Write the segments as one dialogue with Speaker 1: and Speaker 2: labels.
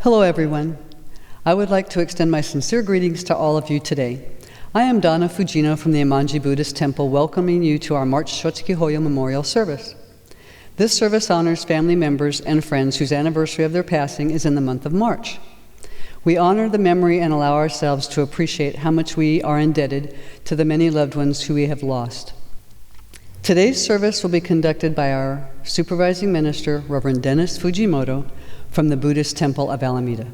Speaker 1: Hello everyone. I would like to extend my sincere greetings to all of you today. I am Donna Fujino from the Enmanji Buddhist Temple, welcoming you to our March Shotsukihoyo Memorial Service. This service honors family members and friends whose anniversary of their passing is in the month of March. We honor the memory and allow ourselves to appreciate how much we are indebted to the many loved ones who we have lost. Today's service will be conducted by our supervising minister, Reverend Dennis Fujimoto, from the Buddhist Temple of Alameda.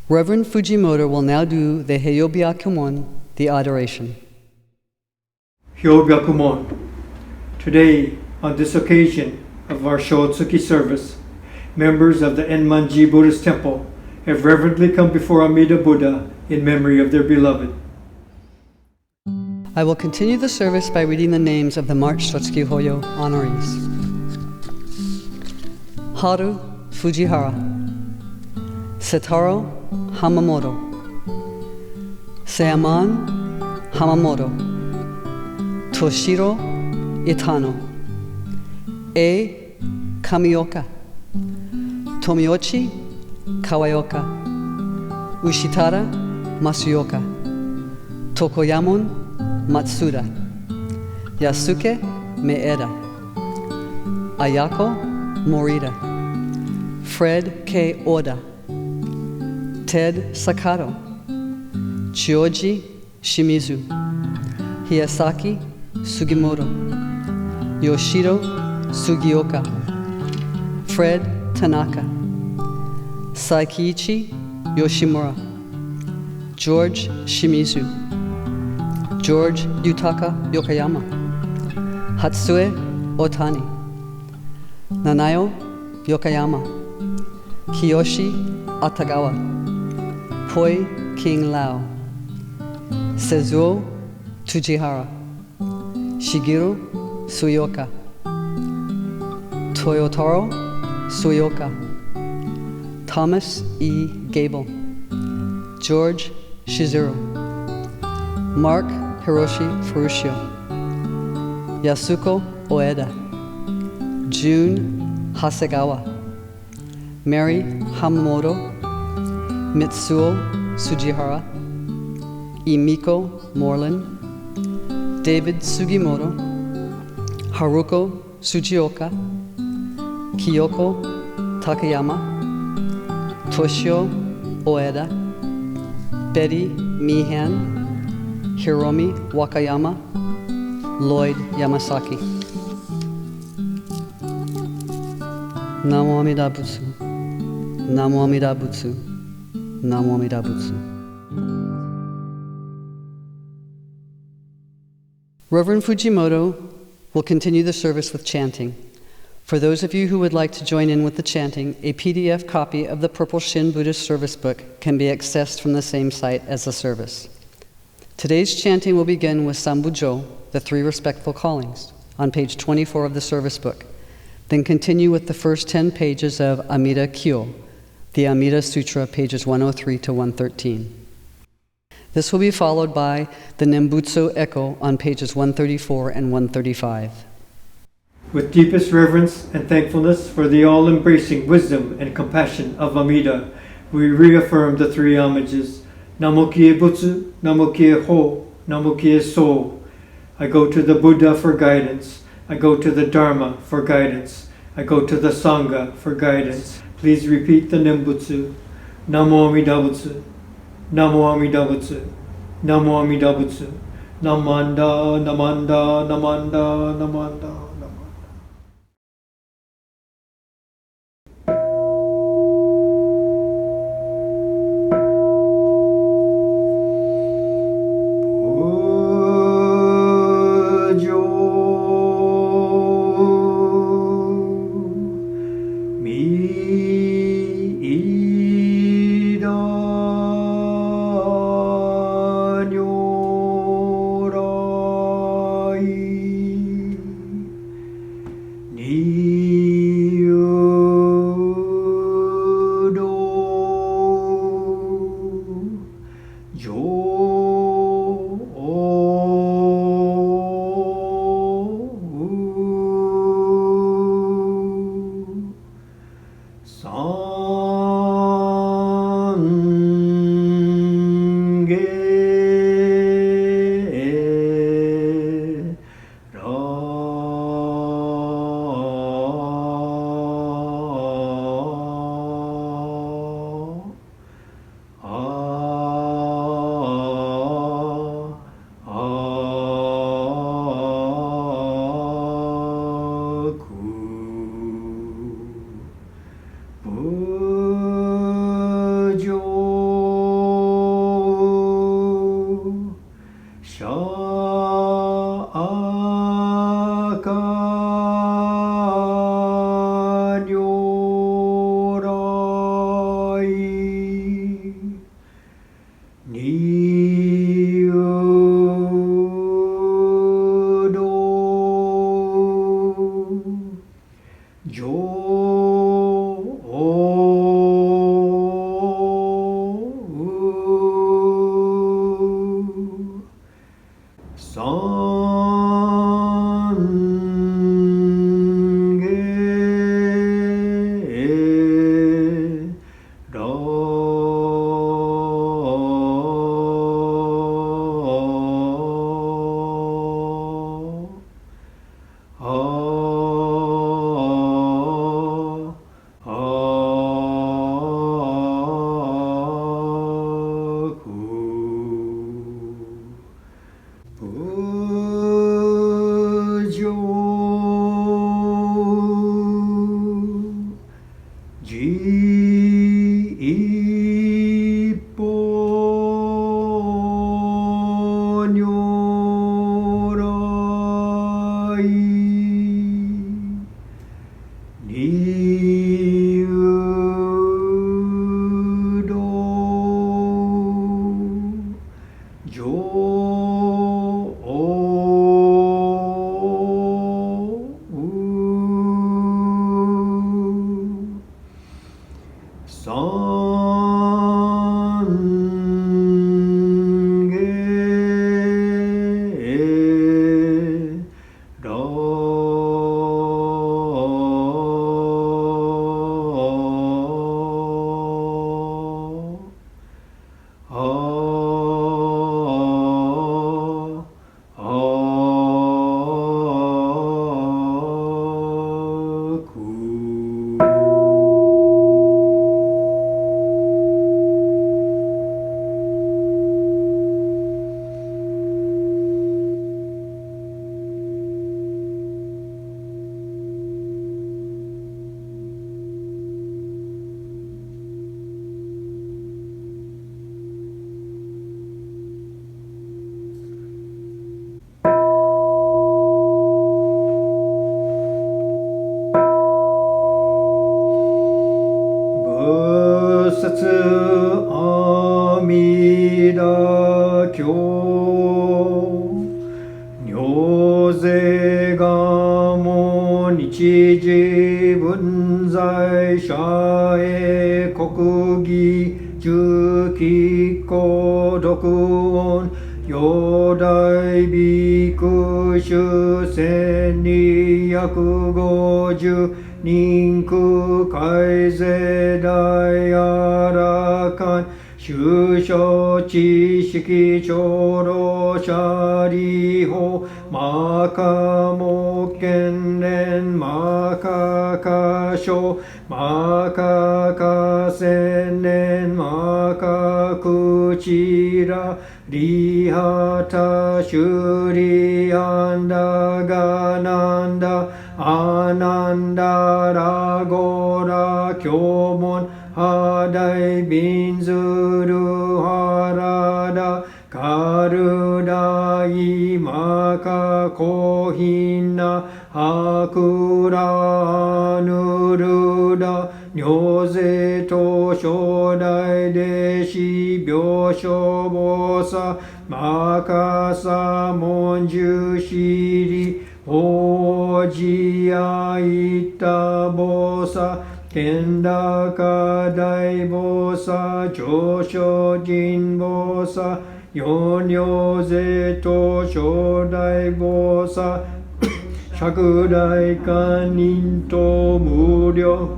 Speaker 1: Reverend Fujimoto will now do the Hoyo Byakumon, the adoration.
Speaker 2: Hoyo Byakumon. Today, on this occasion of our Shotsuki service, members of the Enmanji Buddhist Temple have reverently come before Amida Buddha in memory of their beloved.
Speaker 1: I will continue the service by reading the names of the March Shotsukihoyo honorees. Haru Fujihara, Setaro Hamamoto, Seaman Hamamoto, Toshiro Itano, E Kamioka, Tomiochi Kawayoka, Ushitara Masuyoka, Tokoyamon Matsuda, Yasuke Meeda, Ayako Morita, Fred K. Oda, Ted Sakato, Chioji Shimizu, Hiyasaki Sugimoto, Yoshiro Sugioka, Fred Tanaka, Saikiichi Yoshimura, George Shimizu, George Yutaka Yokoyama, Hatsue Otani, Nanayo Yokoyama, Kiyoshi Atagawa, Poi King Lao, Sezuo Tujihara, Shigeru Suyoka, Toyotaro Suyoka, Thomas E. Gable, George Shizuru, Mark Hiroshi Furushio, Yasuko Oeda, June Hasegawa, Mary Hamamoto, Mitsuo Sujihara, Emiko Moreland, David Sugimoto, Haruko Sujioka, Kyoko Takayama, Toshio Oeda, Betty Meehan, Hiromi Wakayama, Lloyd Yamasaki. Namo Amida Butsu, Namo Amida Butsu, Namo Amida Butsu. Reverend Fujimoto will continue the service with chanting. For those of you who would like to join in with the chanting, a PDF copy of the Purple Shin Buddhist Service Book can be accessed from the same site as the service. Today's chanting will begin with Sambujo, the three respectful callings, on page 24 of the service book, then continue with the first 10 pages of Amida Kyo, the Amida Sutra, pages 103 to 113. This will be followed by the Nembutsu Echo on pages 134 and 135.
Speaker 2: With deepest reverence and thankfulness for the all-embracing wisdom and compassion of Amida, we reaffirm the three homages. Namo Kie Butsu, Namo Kie Ho, Namo Kie So. I go to the Buddha for guidance. I go to the Dharma for guidance. I go to the Sangha for guidance. Please repeat the Nembutsu. Namo Amida Butsu, Namo Amida Butsu, Namo Amida Butsu, Namanda, Namanda, Namanda, Namanda. 阿弥陀経行税がも日時文在者へ国義中期孤独音四大ビク主1250人空海税大あらかん修書知識長老者利法マカモ剣連マカカ書マカカ千年マカクチラリハタシュリアンダガナンダアナンダラゴラキョモンハダイビンズルハラダカルダイマカコヒナハクラヌルダニョゼト初代弟子病床菩薩マカサモンジュシリオジヤイタ菩薩天高大菩薩上昇人菩薩四尿税と初代菩薩釈大観人と無量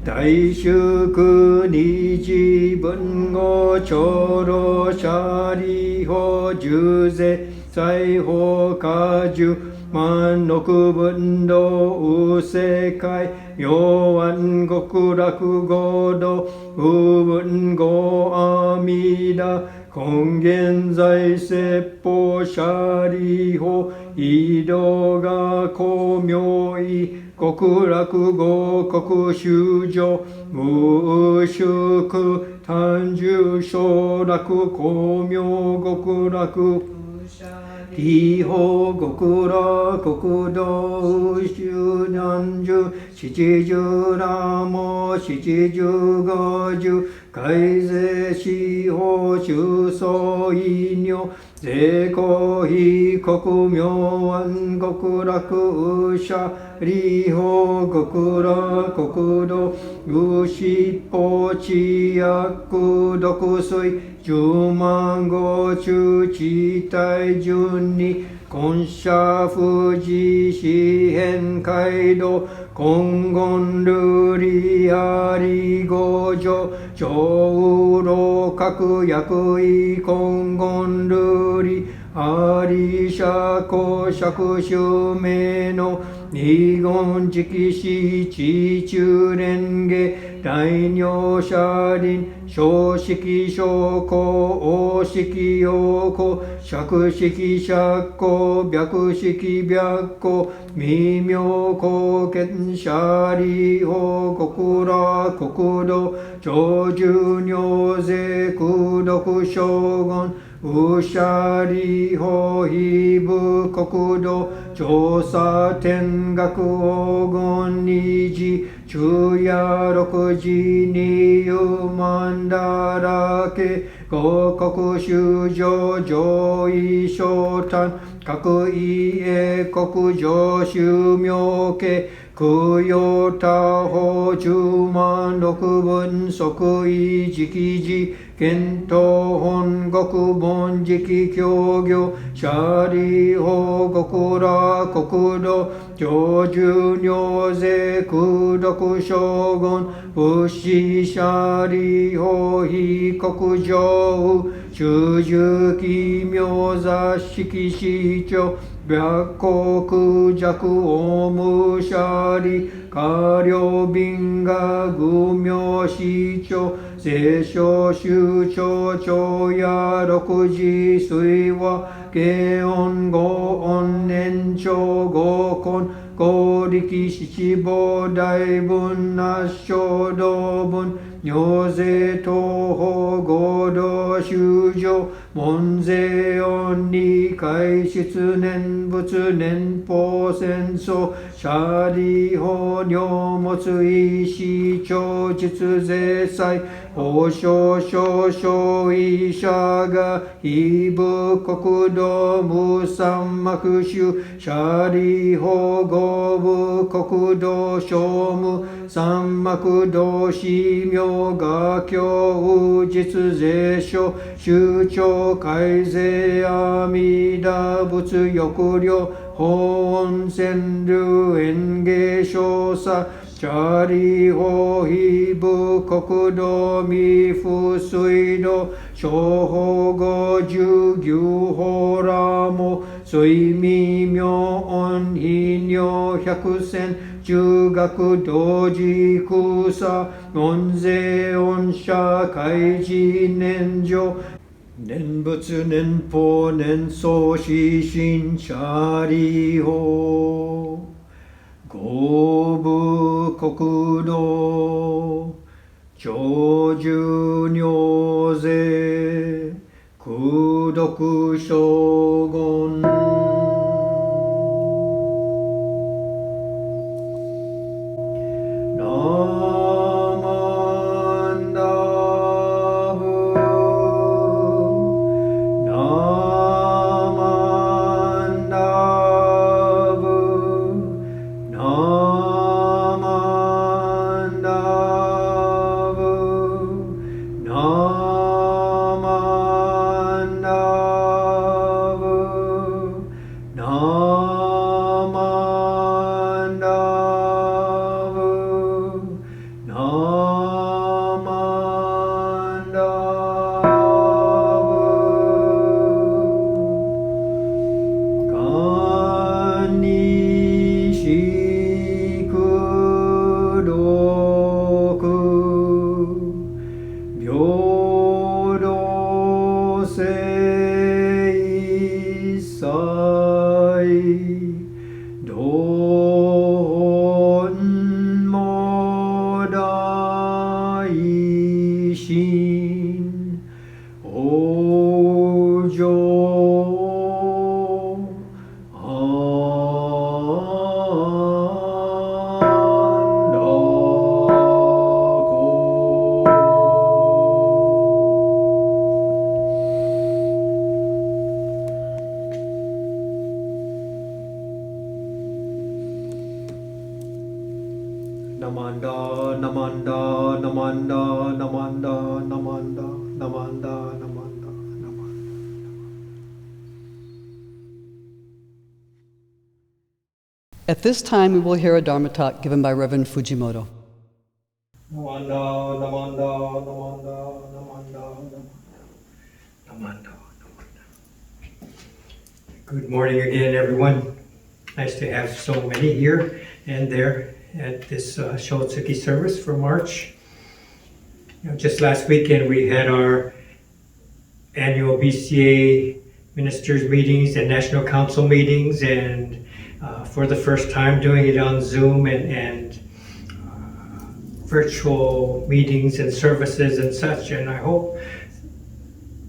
Speaker 2: 大祝二次文語長老者利法十税財法果樹万六分道無世界妙安極楽合道無分合阿弥陀根源在説法者利法移動が公明意極楽合国修上無宿単住昇楽公明極楽利法極楽国道修南樹七十羅網七十五樹改税司法修相異尿税公非国明安極楽者利法極楽国土無執法知薬毒水十万五中地帯順に根社富士四辺街道金言ルリアリ五条上老各役位金言ルリアリ社公爵襲名の二言直視地中蓮華大尿車輪小式小公王式陽公釈式釈公白式白公微妙公見者利法極楽国土長寿尿税功徳将軍無者利法非部国土調査天学黄金二次昼夜六時二遊万だらけ五国修上上位昇誕各位英国上修妙家供養他法十万六分即位直時検討本国本時期協業者利法極楽国土長寿尿税功徳将軍仏師者利法非国上中寿奇妙座敷市長白国弱大武者利下領賓が愚名市長聖書宗長長や六時水和慶音五音年長五根合力七宝大文那小道文尿税東方合同修上門税音に開出念仏年法戦争シャリ法尿物意思長実税祭法少少少医者が非部国土無三幕州シャリ法合部国土商務三幕道司名画教実税書宗教改税阿弥陀仏欲量法音川流園芸少佐チャリ法非部国土未付水道小法語十牛法ラモ水未明音非尿百戦中学同時空差音税音社会事年上念仏年法年相死心シャリ法合部国土長寿尿税功徳将軍
Speaker 1: At this time, we will hear a Dharma talk given by Reverend Fujimoto.
Speaker 2: Namanda, namanda, namanda, namanda, namanda, namanda. Good morning again, everyone. Nice to have so many here and there at this Shotsuki service for March. Just last weekend we had our annual BCA ministers meetings and national council meetings, and for the first time doing it on Zoom and virtual meetings and services and such. And I hope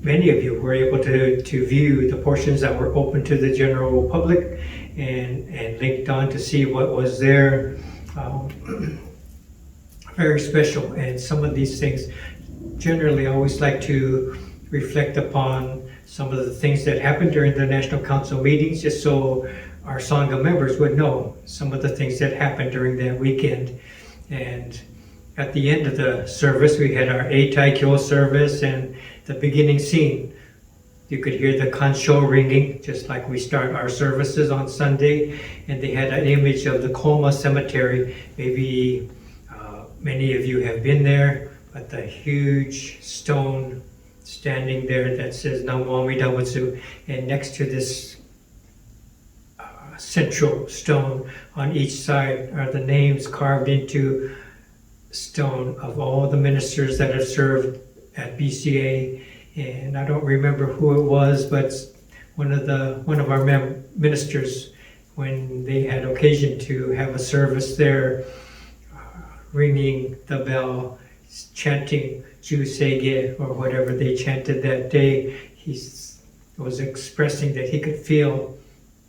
Speaker 2: many of you were able to view the portions that were open to the general public and linked on to see what was there. Very special. And some of these things, generally I always like to reflect upon some of the things that happened during the National Council meetings, just so our Sangha members would know some of the things that happened during that weekend. And at the end of the service, we had our Eitai Kyo service, and the beginning scene, you could hear the Kansho ringing, just like we start our services on Sunday. And they had an image of the Koma Cemetery. Maybe many of you have been there, but the huge stone standing there that says Namo Amida Butsu, and next to this central stone on each side are the names carved into stone of all the ministers that have served at BCA. And I don't remember who it was, but one of our ministers, when they had occasion to have a service there, ringing the bell, chanting Jusege or whatever they chanted that day, he was expressing that he could feel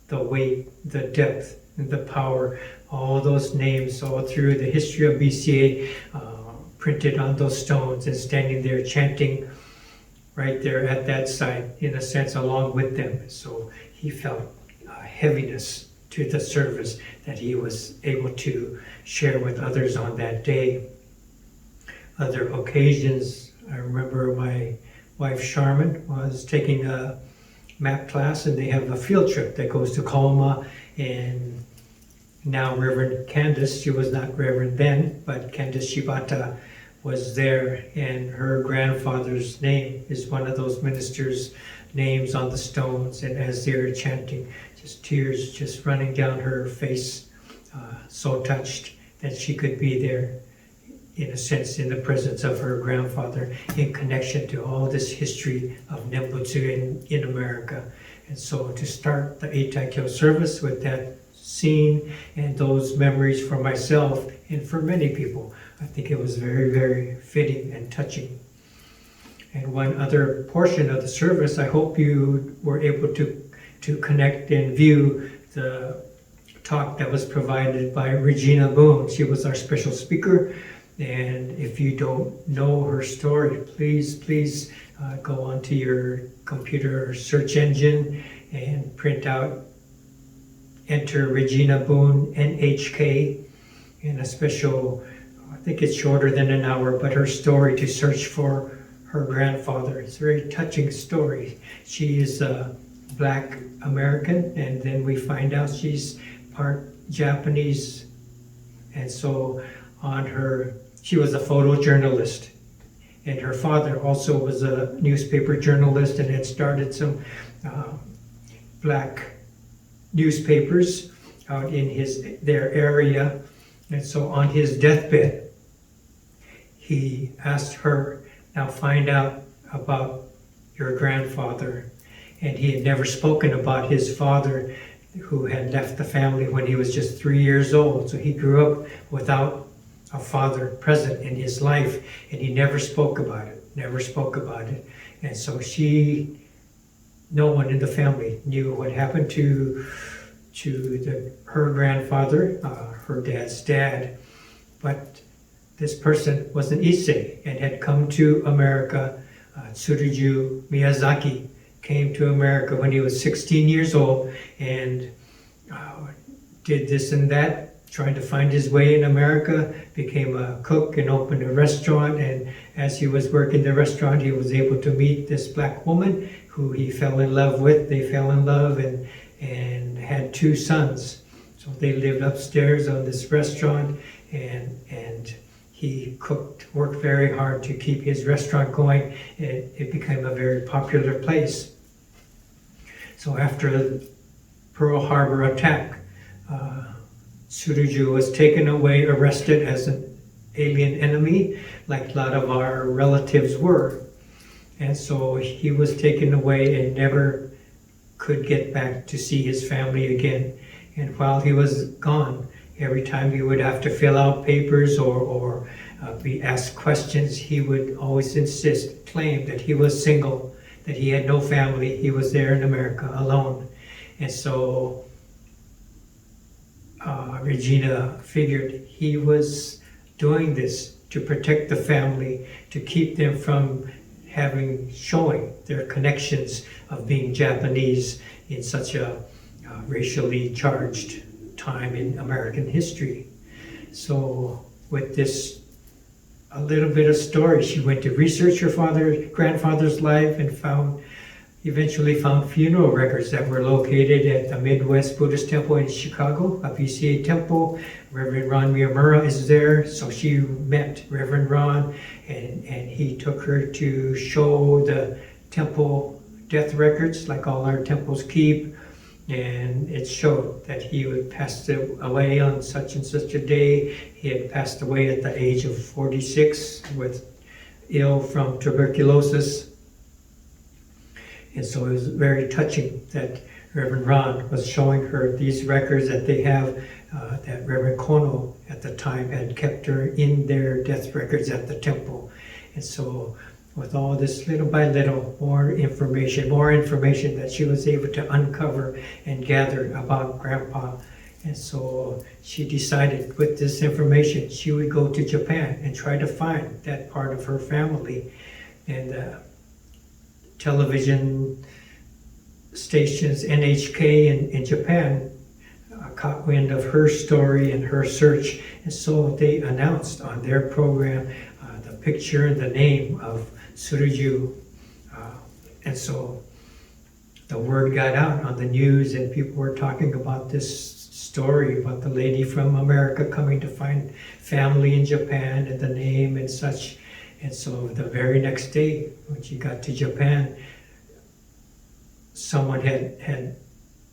Speaker 2: the weight, the depth, and the power, all those names all through the history of BCA printed on those stones, and standing there chanting right there at that site, in a sense, along with them. So he felt heaviness to the service that he was able to share with others on that day. Other occasions, I remember my wife Charmin was taking a map class, and they have a field trip that goes to Colma, and now Reverend Candace, she was not Reverend then, but Candace Shibata was there, and her grandfather's name is one of those ministers' names on the stones, and as they were chanting, just tears just running down her face, so touched that she could be there, in a sense, in the presence of her grandfather, in connection to all this history of Nembutsu in America. And so to start the Eitaikyo service with that scene and those memories for myself and for many people, I think it was very, very fitting and touching. And one other portion of the service, I hope you were able to connect and view the talk that was provided by Regina Boone. She was our special speaker. And if you don't know her story, please go onto your computer search engine and print out, enter Regina Boone, NHK, in a special, I think it's shorter than an hour, but her story to search for her grandfather. It's a very touching story. She is a Black American, and then we find out she's part Japanese. And so she was a photojournalist, and her father also was a newspaper journalist and had started some Black newspapers out in their area. And so on his deathbed, he asked her, now find out about your grandfather. And he had never spoken about his father, who had left the family when he was just 3 years old. So he grew up without a father present in his life, and he never spoke about it. And so no one in the family knew what happened to her grandfather, her dad's dad. But this person was an Issei and had come to America. Tsuruju Miyazaki came to America when he was 16 years old and did this and that, trying to find his way in America, became a cook and opened a restaurant. And as he was working the restaurant, he was able to meet this Black woman who he fell in love with. They fell in love and had 2 sons. So they lived upstairs on this restaurant, and he worked very hard to keep his restaurant going. It became a very popular place. So after the Pearl Harbor attack, Tsuruju was taken away, arrested as an alien enemy, like a lot of our relatives were. And so he was taken away and never could get back to see his family again. And while he was gone, every time he would have to fill out papers or be asked questions, he would always claim that he was single, that he had no family, he was there in America alone. And so Regina figured he was doing this to protect the family, to keep them from showing their connections of being Japanese in such a racially charged time in American history. So with this, a little bit of story, she went to research her grandfather's life and eventually found funeral records that were located at the Midwest Buddhist Temple in Chicago, a BCA temple. Reverend Ron Miyamura is there, so she met Reverend Ron, and he took her to show the temple death records, like all our temples keep, and it showed that he had passed away on such and such a day. He had passed away at the age of 46, ill from tuberculosis. And so it was very touching that Reverend Ron was showing her these records that they have, that Reverend Kono at the time had kept her in their death records at the temple. And so
Speaker 3: with all this little by little, more information that she was able to uncover and gather about Grandpa. And so she decided with this information, she would go to Japan and try to find that part of her family. And television stations, NHK in Japan, caught wind of her story and her search. And so they announced on their program the picture and the name of Tsuruju. And so the word got out on the news, and people were talking about this story about the lady from America coming to find family in Japan and the name and such. And so the very next day when she got to Japan, someone had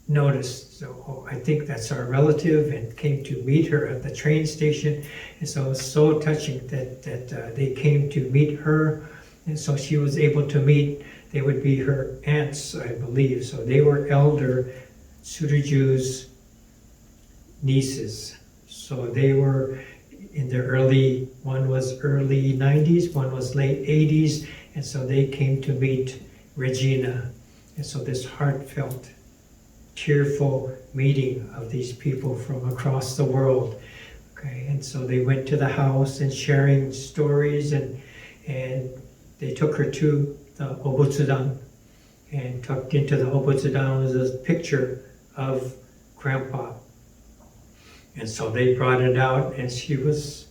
Speaker 3: noticed, so I think that's our relative, and came to meet her at the train station. And so it was so touching that they came to meet her. And so she was able to meet, they would be her aunts, I believe. So they were elder Tsuruju's nieces. So they were in their one was early 90s, one was late 80s. And so they came to meet Regina. And so this heartfelt, tearful meeting of these people from across the world. Okay, and so they went to the house and sharing stories, and they took her to the Obutsudan, and tucked into the Obutsudan was a picture of Grandpa. And so they brought it out, and she was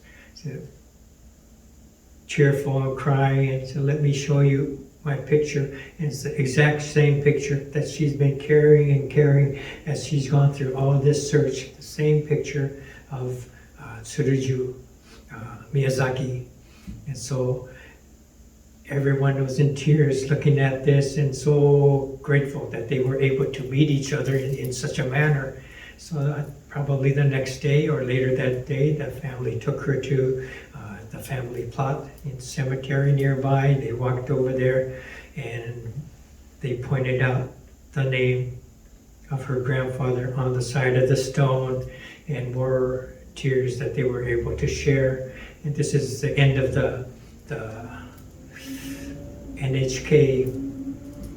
Speaker 3: tearful and crying, and said, "Let me show you my picture." And it's the exact same picture that she's been carrying as she's gone through all of this search. The same picture of Tsuruju Miyazaki. And so everyone was in tears looking at this, and so grateful that they were able to meet each other in such a manner. So probably the next day or later that day, the family took her to the family plot in cemetery nearby. They walked over there and they pointed out the name of her grandfather on the side of the stone, and more tears that they were able to share. And this is the end of the NHK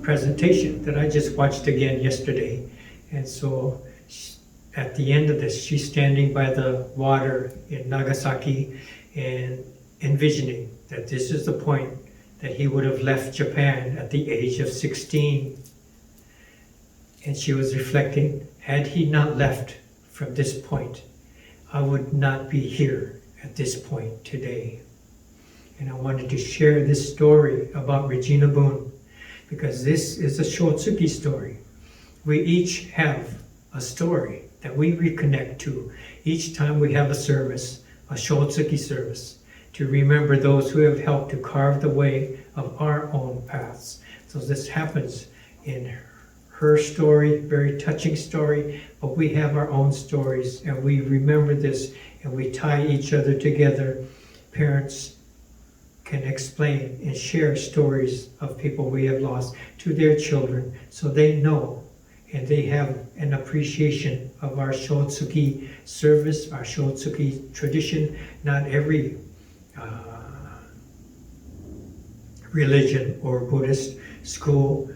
Speaker 3: presentation that I just watched again yesterday. And so at the end of this, she's standing by the water in Nagasaki and envisioning that this is the point that he would have left Japan at the age of 16. And she was reflecting, had he not left from this point, I would not be here at this point today. And I wanted to share this story about Regina Boone, because this is a Shotsuki story. We each have a story that we reconnect to each time we have a service, a Shotsuki service, to remember those who have helped to carve the way of our own paths. So this happens in her story, very touching story, but we have our own stories, and we remember this, and we tie each other together. Parents can explain and share stories of people we have lost to their children, so they know and they have an appreciation of our Shotsuki service, our Shotsuki tradition. Not every religion or Buddhist school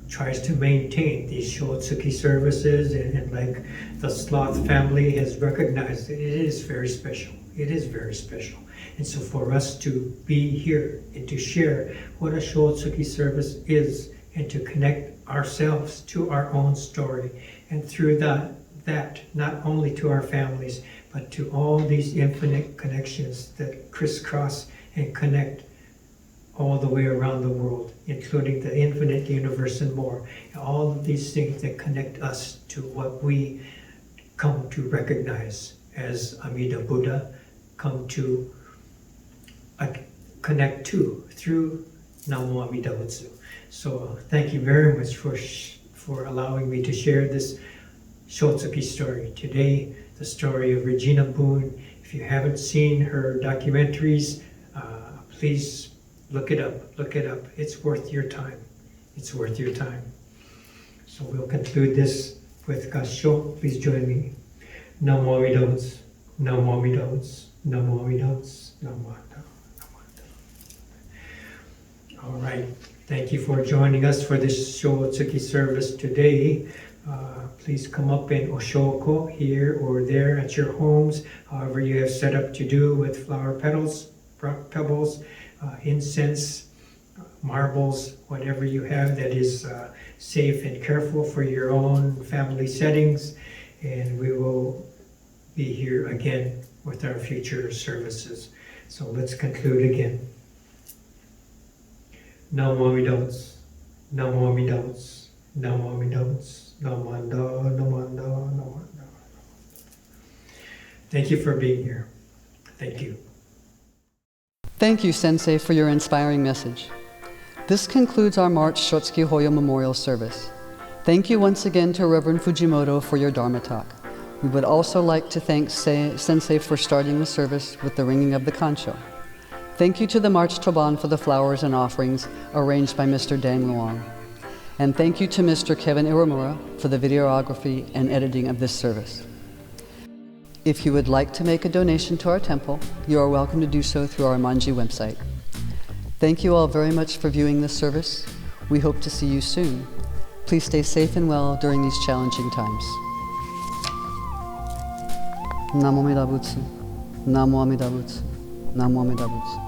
Speaker 3: tries to maintain these Shotsuki services, and like the Sloth family has recognized, it is very special. It is very special. And so for us to be here and to share what a Shotsuki service is, and to connect ourselves to our own story, and through that not only to our families, but to all these infinite connections that crisscross and connect all the way around the world, including the infinite universe and more. All of these things that connect us to what we come to recognize as Amida Buddha, come to connect to through Namo Amida Butsu. So thank you very much for allowing me to share this Shotsuki story today, the story of Regina Boone. If you haven't seen her documentaries, please look it up. Look it up. It's worth your time. It's worth your time. So we'll conclude this with Kansho. Please join me. Namo Amida Butsu. Namo Amida Butsu. Namo Amida Butsu. Namo Amida Butsu. All right. Thank you for joining us for this Shotsuki service today. Please come up in Oshoko here or there at your homes, however you have set up to do with flower petals, pebbles, incense, marbles, whatever you have that is safe and careful for your own family settings. And we will be here again with our future services. So let's conclude again. Namo Amidons, Namo Amidons, Namo Amidons, Namanda, Namanda, Namanda. Thank you for being here. Thank you.
Speaker 1: Thank you, Sensei, for your inspiring message. This concludes our March Shotsukihoyo Memorial Service. Thank you once again to Reverend Fujimoto for your Dharma talk. We would also like to thank Sensei for starting the service with the ringing of the Kansho. Thank you to the March Toban for the flowers and offerings arranged by Mr. Dang Luong. And thank you to Mr. Kevin Iwamura for the videography and editing of this service. If you would like to make a donation to our temple, you are welcome to do so through our Enmanji website. Thank you all very much for viewing this service. We hope to see you soon. Please stay safe and well during these challenging times. Namo Amida Butsu, Namo Amida Butsu, Namo Amida Butsu.